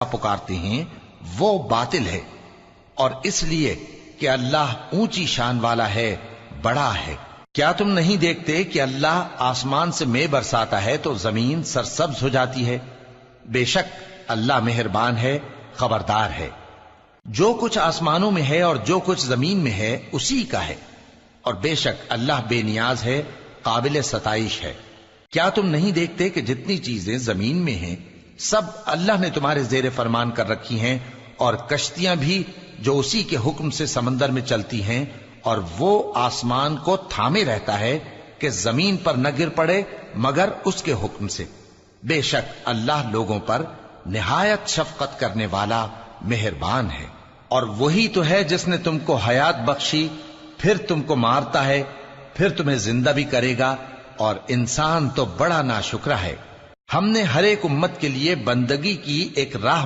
پکارتے ہیں وہ باطل ہے، اور اس لیے کہ اللہ اونچی شان والا ہے، بڑا ہے۔ کیا تم نہیں دیکھتے کہ اللہ آسمان سے مے برساتا ہے تو زمین سرسبز ہو جاتی ہے؟ بے شک اللہ مہربان ہے، خبردار ہے۔ جو کچھ آسمانوں میں ہے اور جو کچھ زمین میں ہے اسی کا ہے، اور بے شک اللہ بے نیاز ہے، قابل ستائش ہے۔ کیا تم نہیں دیکھتے کہ جتنی چیزیں زمین میں ہیں سب اللہ نے تمہارے زیر فرمان کر رکھی ہیں، اور کشتیاں بھی جو اسی کے حکم سے سمندر میں چلتی ہیں، اور وہ آسمان کو تھامے رہتا ہے کہ زمین پر نہ گر پڑے مگر اس کے حکم سے۔ بے شک اللہ لوگوں پر نہایت شفقت کرنے والا مہربان ہے۔ اور وہی تو ہے جس نے تم کو حیات بخشی، پھر تم کو مارتا ہے، پھر تمہیں زندہ بھی کرے گا، اور انسان تو بڑا ناشکرا ہے۔ ہم نے ہر ایک امت کے لیے بندگی کی ایک راہ